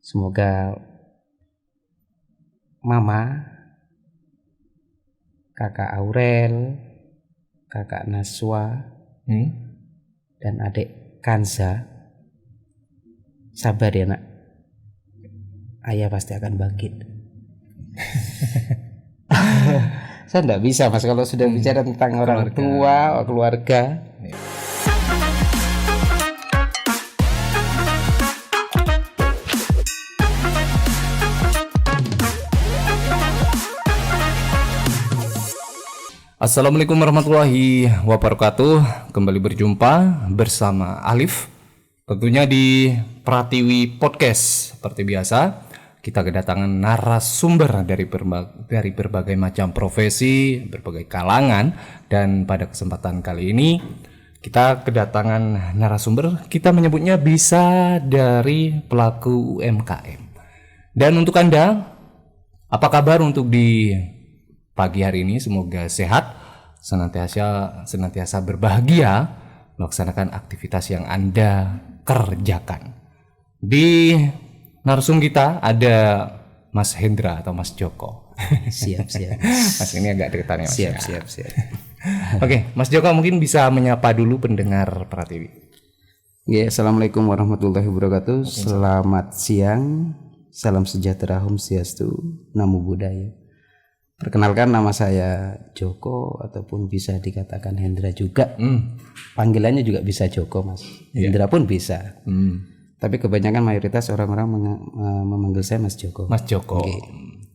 Semoga Mama, Kakak Aurel, Kakak Naswa, dan adik Kanza sabar ya nak. Ayah pasti akan bangkit. Saya enggak bisa mas kalau sudah bicara tentang orang tua, keluarga. Assalamualaikum warahmatullahi wabarakatuh. Kembali berjumpa bersama Alif, tentunya di Pratiwi Podcast. Seperti biasa, kita kedatangan narasumber dari berbagai macam profesi, berbagai kalangan. Dan pada kesempatan kali ini kita kedatangan narasumber, kita menyebutnya bisa dari pelaku UMKM. Dan untuk Anda, apa kabar untuk di pagi hari ini? Semoga sehat, senantiasa berbahagia melaksanakan aktivitas yang Anda kerjakan. Di narsum kita ada Mas Hendra atau Mas Joko. Siap. Mas ini agak deketan ya Mas. Siap. Oke, Mas Joko mungkin bisa menyapa dulu pendengar Pratiwi. Ya, Assalamualaikum warahmatullahi wabarakatuh. Selamat siang, salam sejahtera, Om Swastiastu, Namo Buddhaya. Perkenalkan, nama saya Joko ataupun bisa dikatakan Hendra juga. Panggilannya juga bisa Joko mas. Hendra pun bisa. Tapi kebanyakan mayoritas orang-orang memanggil saya Mas Joko. Mas Joko. Oke.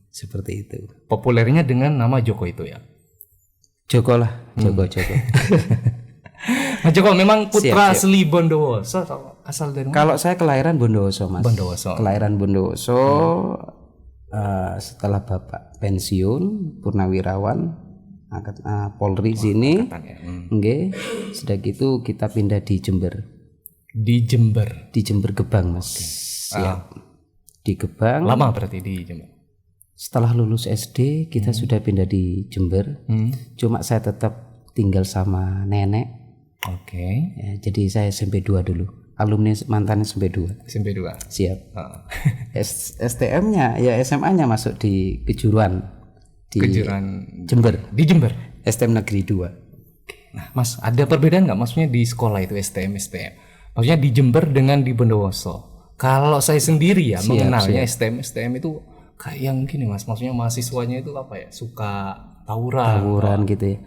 Seperti itu. Populernya dengan nama Joko itu ya? Joko lah, Joko. Mas Joko memang putra Siap. asli Bondowoso atau asal dari mana? Kalau saya kelahiran Bondowoso mas. Bondowoso. Kelahiran Bondowoso. Setelah bapak pensiun purnawirawan Polri sini, sudah gitu kita pindah di Jember. Di Jember Gebang mas. Siap. Di Gebang. Lama berarti di Jember. Setelah lulus SD kita sudah pindah di Jember. Cuma saya tetap tinggal sama nenek. Oke. Ya, jadi saya SMP 2 dulu. Alumni mantan SMP 2. Siap. STM-nya ya SMA-nya masuk di Kejuruan. Jember. Di Jember. STM Negeri 2. Nah, Mas, ada perbedaan nggak maksudnya di sekolah itu STM? Maksudnya di Jember dengan di Bondowoso. Kalau saya sendiri ya mengenalnya STM itu kayak yang gini Mas. Maksudnya mahasiswanya itu apa ya? Suka tawuran gitu ya.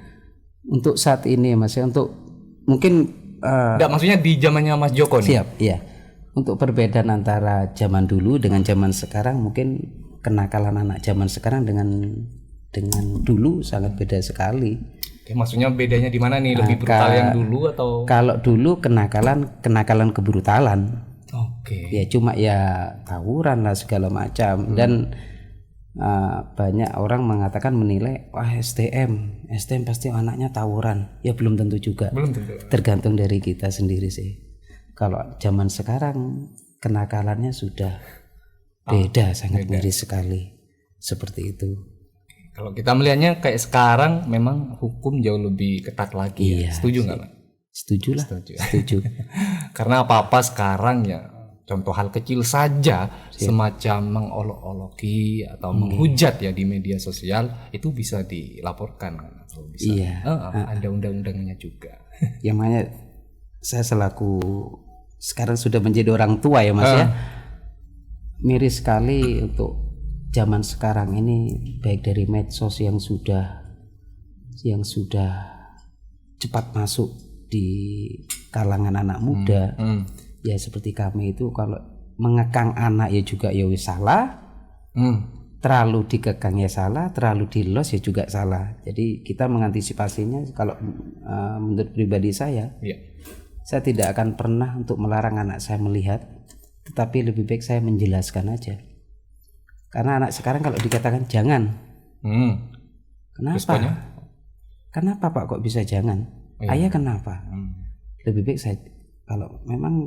Untuk saat ini Mas ya, untuk mungkin enggak, maksudnya di zamannya Mas Joko nih. Siap, iya. Untuk perbedaan antara zaman dulu dengan zaman sekarang, mungkin kenakalan anak zaman sekarang dengan dulu sangat beda sekali. Oke, maksudnya bedanya di mana nih? Lebih brutal yang dulu atau? Kalau dulu kenakalan kebrutalan. Oke. Ya cuma ya tawuran lah segala macam. Dan banyak orang mengatakan menilai wah STM pasti anaknya tawuran. Ya belum tentu juga. Tergantung dari kita sendiri sih. Kalau zaman sekarang kenakalannya sudah beda, sangat ngeri sekali. Seperti itu. Kalau kita melihatnya kayak sekarang memang hukum jauh lebih ketat lagi. Iya, Setuju nggak Pak? Setuju. Karena apa-apa sekarang ya, contoh hal kecil saja semacam mengolok-oloki atau menghujat ya di media sosial itu bisa dilaporkan atau bisa ada undang-undangnya juga. Yang mana saya selaku sekarang sudah menjadi orang tua ya mas ya, miris sekali untuk zaman sekarang ini, baik dari medsos yang sudah cepat masuk di kalangan anak muda. Ya seperti kami itu kalau mengekang anak ya juga ya salah, terlalu dikekang ya salah, terlalu dilos ya juga salah. Jadi kita mengantisipasinya. Kalau menurut pribadi saya tidak akan pernah untuk melarang anak saya melihat, tetapi lebih baik saya menjelaskan aja. Karena anak sekarang kalau dikatakan jangan, kenapa Pak kok bisa jangan? Ayah kenapa? Lebih baik saya, kalau memang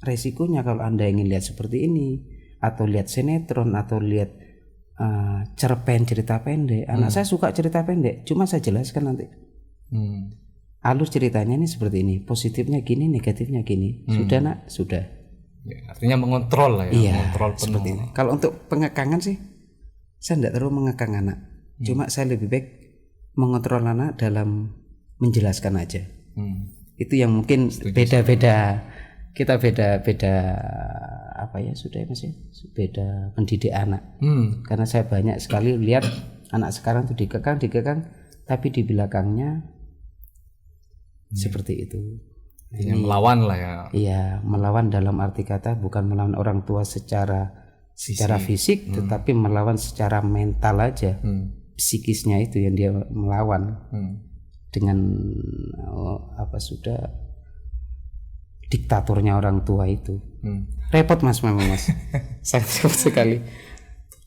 resikonya kalau Anda ingin lihat seperti ini, atau lihat sinetron, atau lihat cerpen cerita pendek. Anak saya suka cerita pendek, cuma saya jelaskan nanti. Alur ceritanya ini seperti ini, positifnya gini, negatifnya gini. Sudah nak, sudah. Ya, artinya mengontrol lah ya, Iya, mengontrol penuh. seperti ini. Kalau untuk pengekangan sih, saya tidak terlalu mengekang anak. Cuma saya lebih baik mengontrol anak dalam menjelaskan aja. Itu yang mungkin beda-beda. Kita beda-beda apa ya sudah ya Mas ya, beda mendidik anak. Karena saya banyak sekali lihat anak sekarang tuh dikekang, tapi di belakangnya seperti itu. Ini melawan lah ya. Iya, melawan dalam arti kata bukan melawan orang tua secara fisik, tetapi melawan secara mental aja. Psikisnya itu yang dia melawan. Dengan diktatornya orang tua itu. Repot Mas memang Mas. Sangat repot sekali.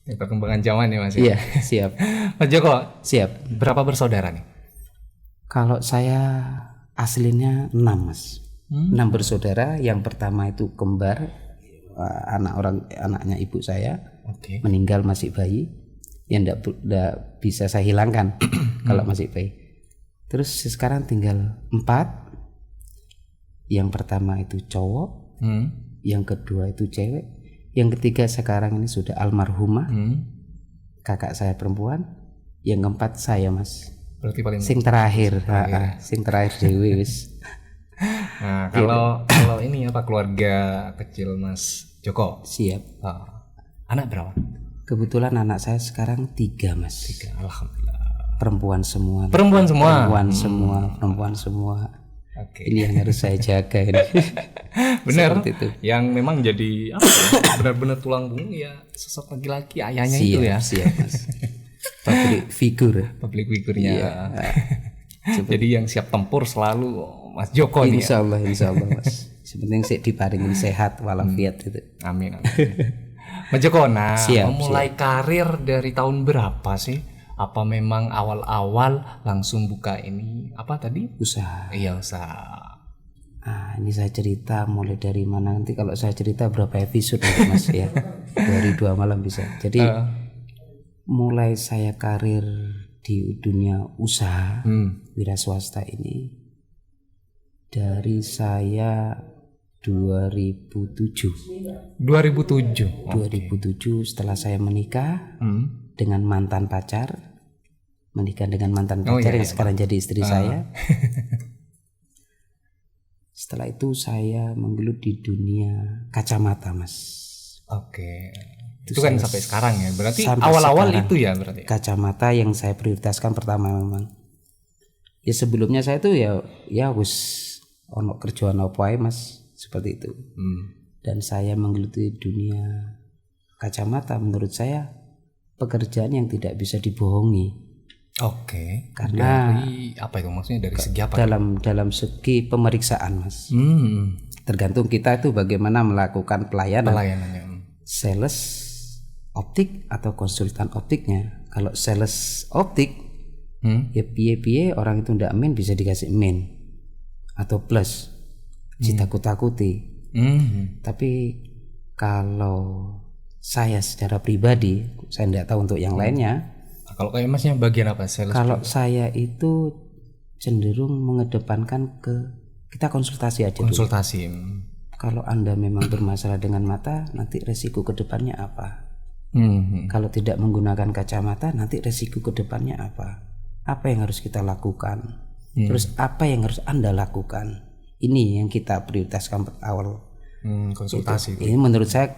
Perkembangan zaman ya Mas. Iya, siap. Mas Joko, siap. Berapa bersaudara nih? Kalau saya aslinya 6 Mas. 6 bersaudara. Yang pertama itu kembar, anaknya ibu saya. Meninggal masih bayi. Yang tidak bisa saya hilangkan kalau masih bayi. Terus sekarang tinggal 4. Yang pertama itu cowok, yang kedua itu cewek, yang ketiga sekarang ini sudah almarhumah, kakak saya perempuan, yang keempat saya Mas. Berarti paling sing terakhir dewe wis. Nah, kalau ini apa keluarga kecil Mas Joko? Siap. Anak berapa? Kebetulan anak saya sekarang 3 Mas. 3, alhamdulillah. Perempuan semua. Perempuan semua. Ini yang harus saya jaga ini. Benar. Yang memang jadi benar-benar tulang punggung ya sosok laki-laki ayahnya itu ya. Siap Mas. Public figurnya. Iya. Jadi yang siap tempur selalu Mas Joko nih. Insya Allah Mas. Sepenting sih diparingin sehat walafiat gitu. Amin. Mas Joko, memulai karir dari tahun berapa sih? Apa memang awal-awal langsung buka ini apa tadi? Usaha. Iya, usaha. Ini saya cerita mulai dari mana, nanti kalau saya cerita berapa episode Mas ya. Dari 2 malam bisa. Jadi mulai saya karir di dunia usaha wira swasta ini dari saya 2007 setelah saya menikah dengan mantan pacar, yang sekarang jadi istri saya. Setelah itu saya menggelut di dunia kacamata Mas. Itu kan sampai sekarang ya, berarti awal-awal itu ya berarti. Kacamata yang saya prioritaskan pertama memang. Ya sebelumnya saya tuh ya wis ono kerjaan apa ae Mas, seperti itu. Dan saya menggeluti dunia kacamata, menurut saya pekerjaan yang tidak bisa dibohongi. Karena dari apa itu maksudnya, dari segi apa? Dalam segi pemeriksaan Mas. Tergantung kita itu bagaimana melakukan pelayanannya. Sales optik atau konsultan optiknya. Kalau sales optik ya piye orang itu ndak min bisa dikasih min atau plus, ditakut-takuti. Tapi kalau saya secara pribadi, saya tidak tahu untuk yang lainnya. Kalau kayak Masnya bagian apa? Sales. Kalau saya itu cenderung mengedepankan kita konsultasi aja. Konsultasi. Kalau Anda memang bermasalah dengan mata, nanti resiko kedepannya apa? Kalau tidak menggunakan kacamata, nanti resiko kedepannya apa? Apa yang harus kita lakukan? Terus apa yang harus Anda lakukan? Ini yang kita prioritaskan awal. Konsultasi. Ini menurut saya,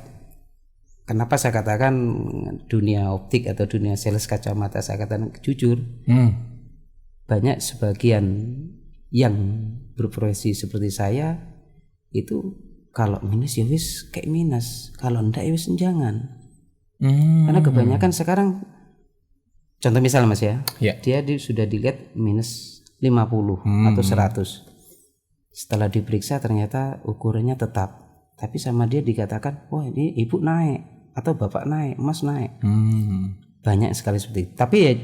kenapa saya katakan dunia optik atau dunia sales kacamata, saya katakan jujur, banyak sebagian yang berprofesi seperti saya itu kalau minus ya wis kayak minus, kalau enggak ya wis jangan. Karena kebanyakan sekarang, contoh misal Mas ya, dia sudah dilihat minus 50 atau 100. Setelah diperiksa ternyata ukurannya tetap, tapi sama dia dikatakan, wah ini ibu naik atau bapak naik, mas naik. Banyak sekali seperti itu. Tapi ya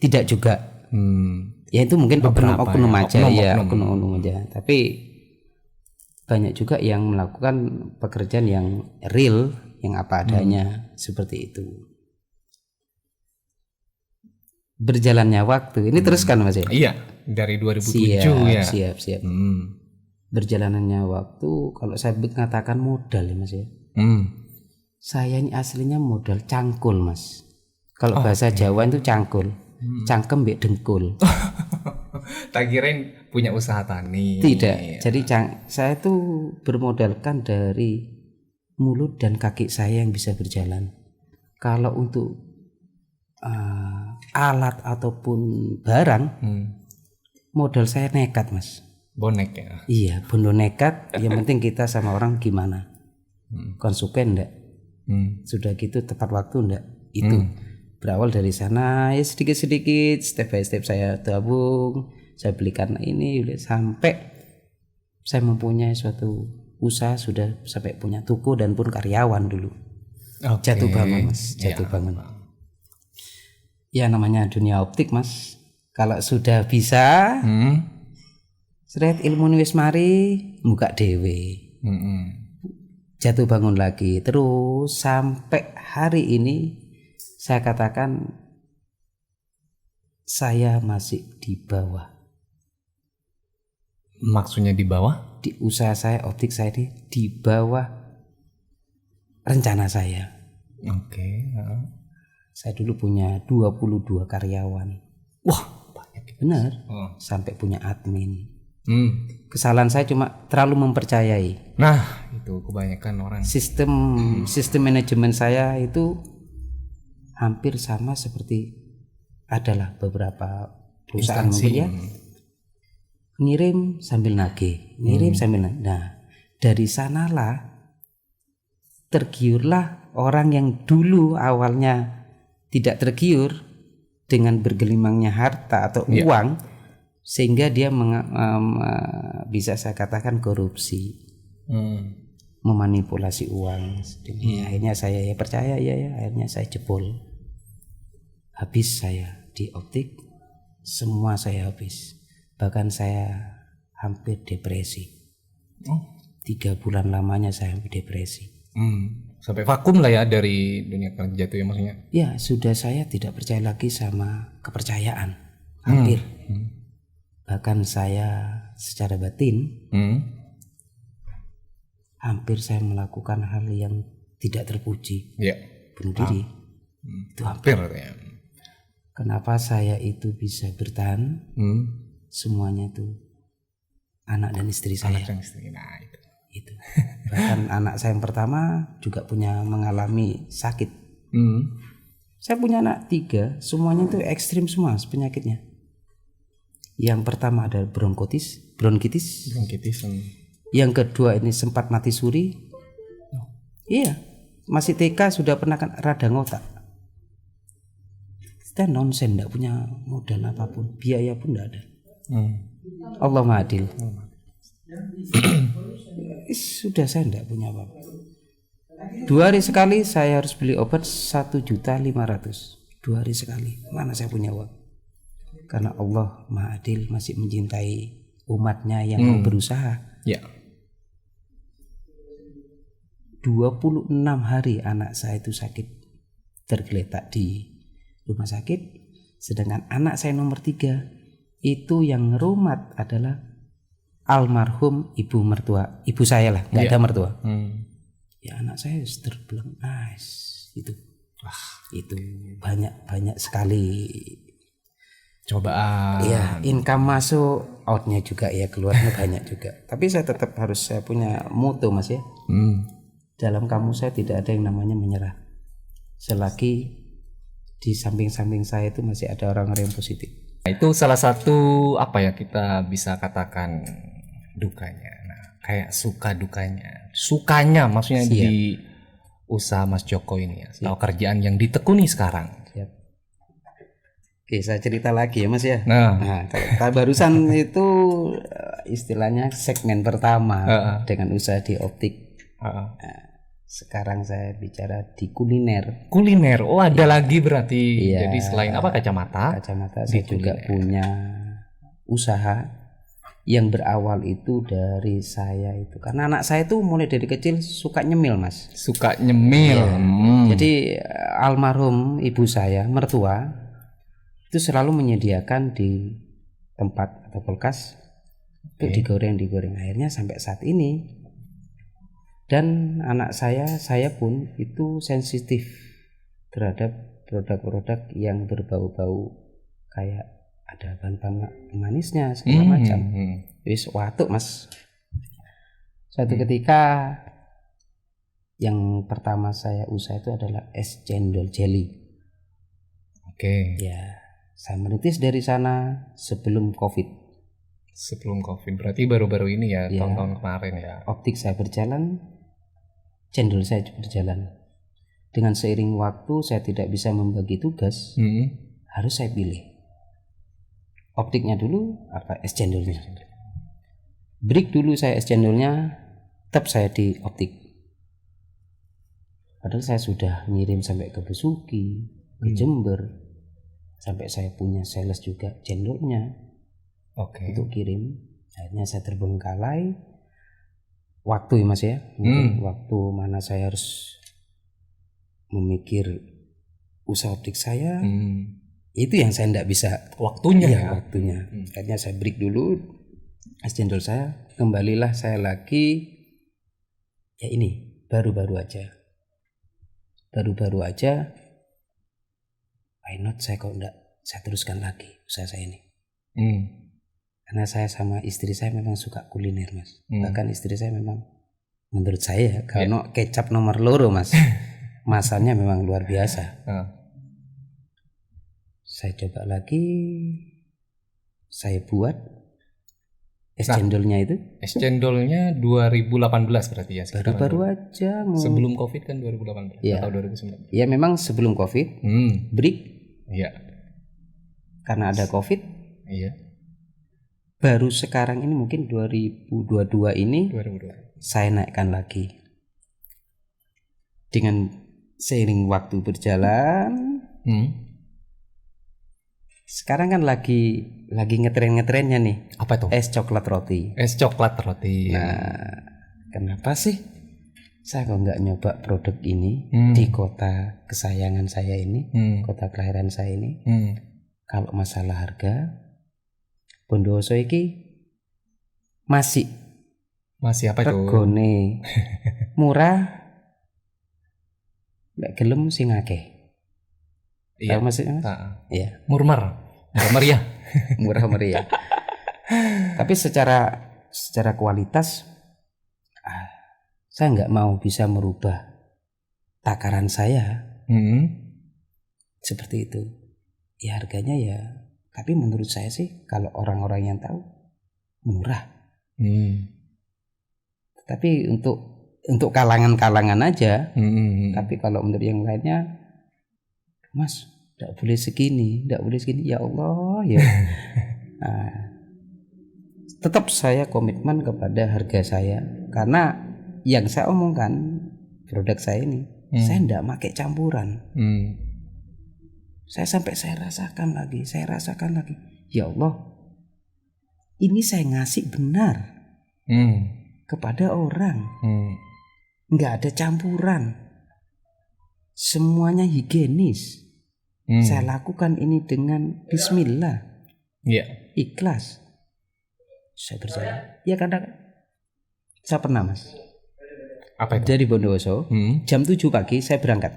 tidak juga. Ya itu mungkin oknum aja. Tapi banyak juga yang melakukan pekerjaan yang real, yang apa adanya, seperti itu. Berjalannya waktu ini teruskan Mas ya. Iya, dari 2007 ya. Siap. berjalannya waktu, kalau saya mengatakan modal ya Mas ya. Saya ini aslinya modal cangkul Mas. Kalau bahasa Jawa itu cangkul, cangkem mbek dengkul. Tak kirain punya usaha tani. Tidak. Jadi saya tuh bermodalkan dari mulut dan kaki saya yang bisa berjalan. Kalau untuk alat ataupun barang, modal saya nekat Mas. Bonek ya. Iya, bondo nekat. Yang penting kita sama orang gimana? Konsumen enggak? Sudah gitu tepat waktu enggak? Itu berawal dari sana ya sedikit-sedikit, step by step saya tabung, saya belikan ini sampai saya mempunyai suatu usaha, sudah sampai punya toko dan pun karyawan dulu. Jatuh bangun Mas, jatuh bangun. Ya namanya dunia optik Mas. Kalau sudah bisa, seret ilmu wis mari buka dewe. Jatuh bangun lagi terus sampai hari ini. Saya katakan saya masih di bawah. Maksudnya di bawah? Di usaha saya, optik saya ini di bawah rencana saya. Oke. Saya dulu punya 22 karyawan. Wah, banyak. Benar. Sampai punya admin. Kesalahan saya cuma terlalu mempercayai. Nah, itu kebanyakan orang. Sistem manajemen saya itu hampir sama seperti adalah beberapa perusahaan mungkin ya. Ngirim sambil nagih, ngirim sambil nagih. Nah, dari sanalah tergiurlah orang yang dulu awalnya tidak tergiur dengan bergelimangnya harta atau uang, sehingga dia bisa saya katakan korupsi, memanipulasi uang. Akhirnya saya percaya akhirnya saya jebol. Habis saya di optik, semua saya habis. Bahkan saya hampir depresi. 3 bulan lamanya saya hampir depresi. Sampai vakum lah ya dari dunia kerja itu ya maksudnya. Ya sudah, saya tidak percaya lagi sama kepercayaan. Hampir. Bahkan saya secara batin hampir saya melakukan hal yang tidak terpuji. Bunuh diri. Itu hampir. Ya. Kenapa saya itu bisa bertahan? Semuanya itu anak dan istri saya. Anak dan istri. Nah, itu. Bahkan anak saya yang pertama juga punya mengalami sakit. Saya punya anak 3, semuanya itu ekstrim semua penyakitnya. Yang pertama ada bronkitis. Yang kedua ini sempat mati suri. Iya, masih TK sudah pernah kan radang otak. Kita nonsen, tidak punya modal apapun, biaya pun tidak ada. Allah Maha-Adil. Sudah saya tidak punya apa-apa. 2 hari sekali saya harus beli obat 1.500.000. 2 hari sekali. Mana saya punya uang? Karena Allah Maha-Adil masih mencintai umatnya yang mau berusaha. 26 hari anak saya itu sakit, tergeletak di rumah sakit. Sedangkan anak saya nomor 3 itu yang ngerumat adalah almarhum ibu saya lah, nggak ada mertua. Ya anak saya terbelang itu. Itu banyak sekali cobaan. Iya, income masuk, outnya juga ya, keluarnya banyak juga. Tapi saya tetap harus saya punya moto Mas ya. Dalam kamus saya tidak ada yang namanya menyerah. Selagi di samping-samping saya itu masih ada orang-orang yang positif. Itu salah satu apa ya kita bisa katakan dukanya. Nah, kayak suka dukanya. Sukanya maksudnya di usaha Mas Joko ini ya. Atau kerjaan yang ditekuni sekarang. Oke, saya cerita lagi ya Mas ya. Nah kalau barusan itu istilahnya segmen pertama dengan usaha di optik. Sekarang saya bicara di kuliner. Oh ada lagi berarti. Jadi selain apa kacamata saya juga punya usaha yang berawal itu dari saya itu. Karena anak saya itu mulai dari kecil suka nyemil Mas. Jadi almarhum ibu saya, mertua, itu selalu menyediakan di tempat atau kulkas Itu digoreng. Akhirnya sampai saat ini. Dan anak saya pun itu sensitif terhadap produk-produk yang berbau-bau kayak ada bahan pemanisnya segala macam. Wis watuk Mas. Suatu ketika yang pertama saya usaha itu adalah es cendol jelly. Oke. Ya, saya merintis dari sana sebelum COVID. Sebelum COVID, berarti baru-baru ini ya, Ya. tahun-tahun kemarin ya. Optik saya berjalan, cendol saya berjalan. Dengan seiring waktu saya tidak bisa membagi tugas, harus saya pilih. Optiknya dulu apa es cendolnya. Break dulu saya es cendolnya, tetap saya di optik. Padahal saya sudah ngirim sampai ke Besuki, ke Jember, sampai saya punya sales juga cendolnya untuk kirim. Akhirnya saya terbengkalai waktu ya Mas ya, mungkin waktu mana saya harus memikir usaha optik saya, itu yang saya tidak bisa waktunya. Waktunya. Akhirnya saya break dulu es cendol saya, kembalilah saya lagi ya ini baru-baru aja, why not saya kok enggak saya teruskan lagi usaha saya ini. Karena saya sama istri saya memang suka kuliner Mas. Bahkan istri saya memang menurut saya kalau kecap nomor loro Mas. Masanya memang luar biasa. Saya coba lagi, saya buat es cendolnya itu. Es cendolnya 2018 berarti ya. Baru-baru aja. Sebelum COVID kan 2018 atau 2019. Ya memang sebelum COVID. Break. Iya. Karena ada COVID. Iya. Baru sekarang ini mungkin 2022 ini 2022. Saya naikkan lagi. Dengan seiring waktu berjalan, sekarang kan lagi ngetren-ngetrennya nih. Apa itu? Es coklat roti. Es coklat roti. Nah, kenapa sih saya kok nggak nyoba produk ini di kota kesayangan saya ini, kota kelahiran saya ini? Kalau masalah harga, Bondowoso iki masih apa itu? Regone murah. Mbak gelem sing akeh. Iya. Maksudnya? Iya. Murmar ya. Murah meriah. Tapi secara kualitas saya nggak mau bisa merubah takaran saya. Seperti itu. Ya harganya ya. Tapi menurut saya sih kalau orang-orang yang tahu murah. Tapi untuk kalangan-kalangan aja. Tapi kalau menurut yang lainnya, Mas, tidak boleh segini. Ya Allah, ya. Nah, tetap saya komitmen kepada harga saya, karena yang saya omongkan produk saya ini, saya tidak pakai campuran. Saya rasakan lagi. Ya Allah, ini saya ngasih benar kepada orang. Nggak ada campuran, semuanya higienis. Saya lakukan ini dengan bismillah, ikhlas. Saya berjalan. Ya kadang saya pernah Mas. Apa itu? Dari Bondowoso, jam 7 pagi saya berangkat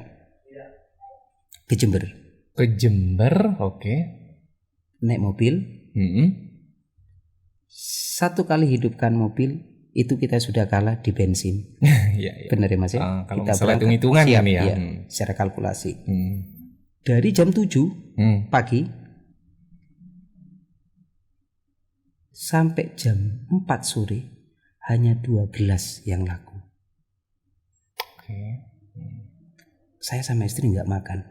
ke Jember. Oke. Naik mobil. Satu kali hidupkan mobil itu kita sudah kalah di bensin. Iya. Benar ya Mas ya? Kalau kita berangkat hitung-hitungan siap, ya. Secara kalkulasi. Dari jam 7 pagi sampai jam 4 sore hanya 2 gelas yang laku. Saya sama istri nggak makan.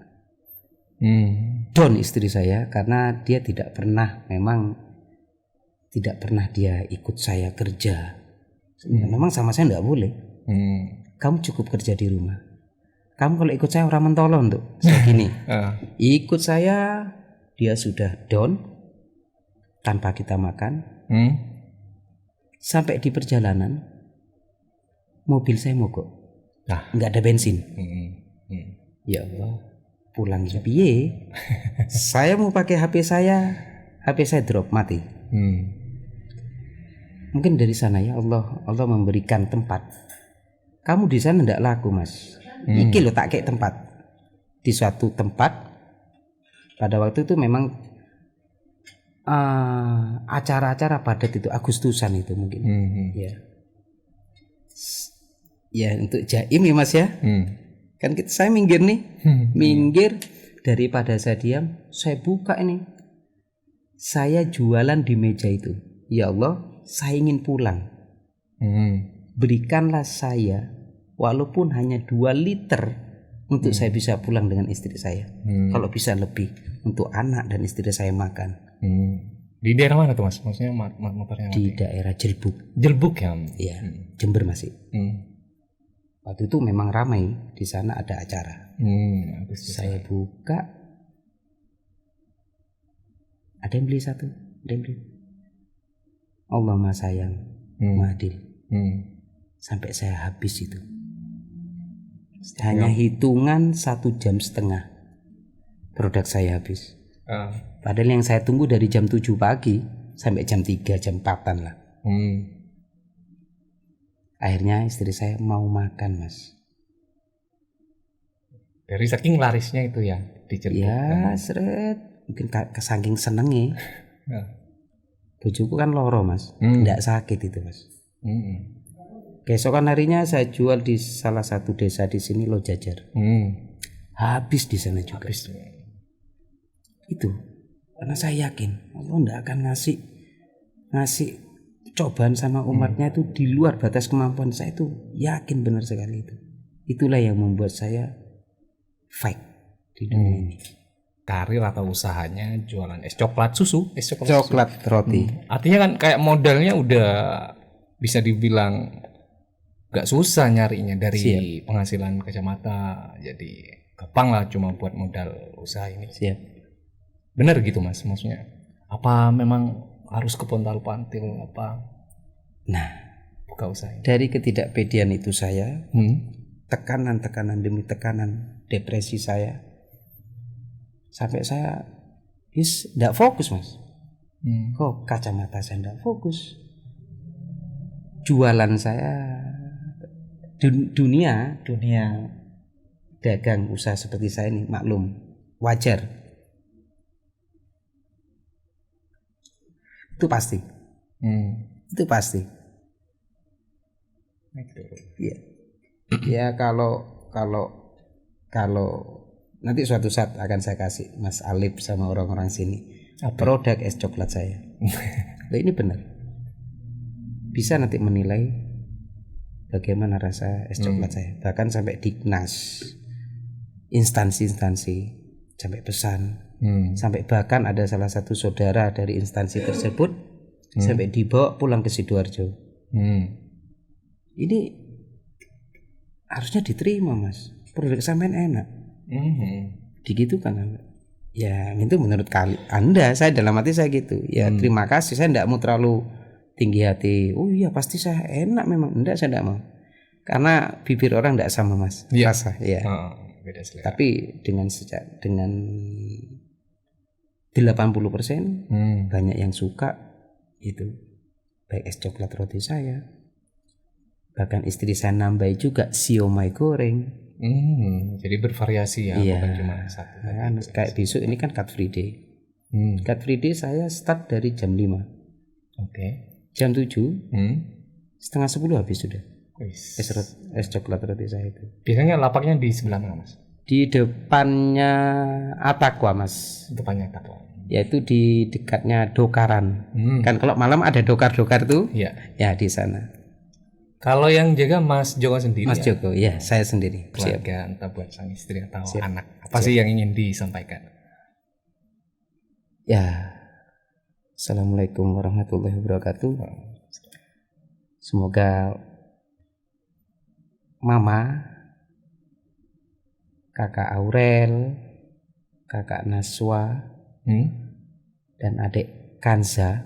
Down istri saya karena dia tidak pernah dia ikut saya kerja. Memang sama saya nggak boleh. Kamu cukup kerja di rumah. Kamu kalau ikut saya orang mentolong tuh. Saya gini. Ikut saya, dia sudah down tanpa kita makan. Sampai di perjalanan mobil saya mogok. Nggak ada bensin. Ya Allah, pulang piye? Saya mau pakai HP saya drop mati. Mungkin dari sana ya Allah memberikan tempat. Kamu di sana tidak laku mas. Iki lo tak kayak tempat di suatu tempat. Pada waktu itu memang acara-acara padat itu Agustusan itu mungkin. Ya untuk jaim ya mas ya. Kan saya minggir nih, minggir daripada saya diam, saya buka ini. Saya jualan di meja itu. Ya Allah, saya ingin pulang. Berikanlah saya walaupun hanya 2 liter untuk saya bisa pulang dengan istri saya. Kalau bisa lebih untuk anak dan istri saya makan. Di daerah mana tuh mas? Maksudnya motornya di daerah Jelbuk. Jelbuk ya? Iya, Jember masih. Waktu itu memang ramai di sana ada acara. Saya buka, ada yang beli 1, ada yang beli. Allah Maha Sayang, Maha Adil. Sampai saya habis itu. Hanya hitungan 1,5 jam produk saya habis. Padahal yang saya tunggu dari jam 7 pagi sampai jam 3, jam 4-an lah. Akhirnya istri saya mau makan mas. Dari saking larisnya itu ya dicelup. Ya seret. Mungkin saking senengnya. Bojoku kan loro mas. Nggak sakit itu mas. Keesokan harinya saya jual di salah satu desa di sini Lojajar. Habis di sana juga. Itu. Karena saya yakin Allah nggak akan ngasih cobaan sama umatnya itu di luar batas kemampuan saya, itu yakin benar sekali itu. Itulah yang membuat saya fight di dunia ini. Karir atau usahanya jualan es coklat susu, Coklat roti. Artinya kan kayak modalnya udah bisa dibilang gak susah nyarinya dari penghasilan kacamata, jadi gampang lah cuma buat modal usaha ini. Bener gitu mas, maksudnya apa memang harus kepontal-pantil apa? Nah, buka usaha ini. Dari ketidakpedean itu saya, tekanan demi tekanan, depresi saya, sampai saya tidak fokus mas. Kok kacamata saya tidak fokus, jualan saya dunia dagang usaha seperti saya ini maklum wajar. Itu pasti. Itu pasti. Ya. Ya kalau nanti suatu saat akan saya kasih Mas Alif sama orang-orang sini produk es coklat saya. Nah, ini benar. Bisa nanti menilai bagaimana rasa es coklat saya. Bahkan sampai Dignas, instansi-instansi sampai pesan. Sampai bahkan ada salah satu saudara dari instansi tersebut sampai dibawa pulang ke Sidoarjo. Ini harusnya diterima mas, produk sampean enak. Digitukan ya, itu menurut Anda, saya dalam hati saya gitu ya. Terima kasih, saya tidak mau terlalu tinggi hati. Oh iya pasti saya enak memang. Enggak, saya tidak mau, karena bibir orang tidak sama mas rasa ya. Beda selera. Tapi dengan 80% banyak yang suka itu, baik es coklat roti saya, bahkan istri saya nambahi juga siomay goreng. Jadi bervariasi ya, bukan cuma satu. Kayak besok ini kan Cut Free Day. Cut Free Day saya start dari jam 5. Jam 7 setengah 10 habis sudah es coklat roti saya itu. Biasanya lapaknya di sebelah mana mas? Di depannya Atakwa mas. Depannya Atakwa, yaitu di dekatnya Dokaran. Kan kalau malam ada dokar-dokar tuh. Ya di sana. Kalau yang jaga Mas Joko sendiri? Mas Joko, ya saya sendiri. Keluarga, entah buat sang istri atau anak. Apa sih yang ingin disampaikan? Ya, Assalamualaikum warahmatullahi wabarakatuh. Semoga Mama, Kakak Aurel, Kakak Naswa, dan adik Kanza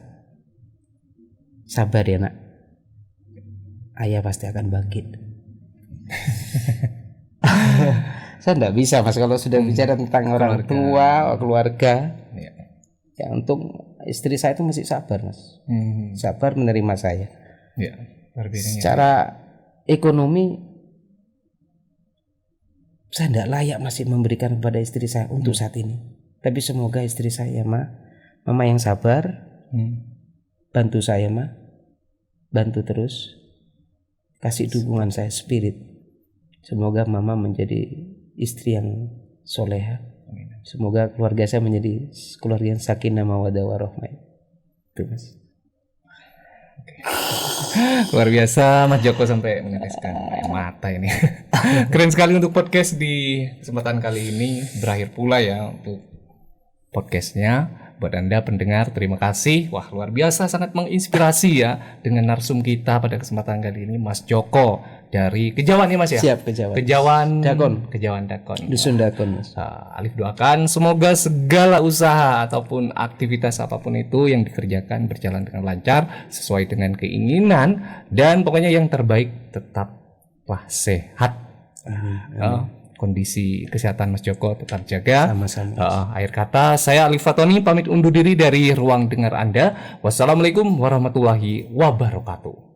sabar ya nak, ayah pasti akan bangkit. Saya tidak bisa mas kalau sudah bicara tentang orang tua, keluarga. Ya untuk istri saya itu masih sabar, Mas. Sabar menerima saya. Ya, secara ekonomi saya tidak layak masih memberikan kepada istri saya untuk saat ini. Tapi semoga istri saya, mama yang sabar, bantu saya, bantu terus, kasih dukungan saya, spirit. Semoga mama menjadi istri yang soleha. Semoga keluarga saya menjadi keluarga yang sakinah mawaddah warahmah. Itu, Mas. Luar biasa Mas Joko sampai meneteskan air mata ini. Keren sekali untuk podcast di kesempatan kali ini. Berakhir pula ya untuk podcastnya. Buat Anda pendengar, terima kasih. Wah, luar biasa, sangat menginspirasi ya dengan narsum kita pada kesempatan kali ini, Mas Joko dari Kejawan ya Mas ya? Siap, Kejawan. Kejawan Dakon. Dusun Dakon, Mas. Alif doakan semoga segala usaha ataupun aktivitas apapun itu yang dikerjakan berjalan dengan lancar sesuai dengan keinginan, dan pokoknya yang terbaik tetaplah sehat. Kondisi kesehatan Mas Joko tetap jaga. Sama-sama. Akhir kata, saya Alif Fatoni pamit undur diri dari ruang dengar Anda. Wassalamualaikum warahmatullahi wabarakatuh.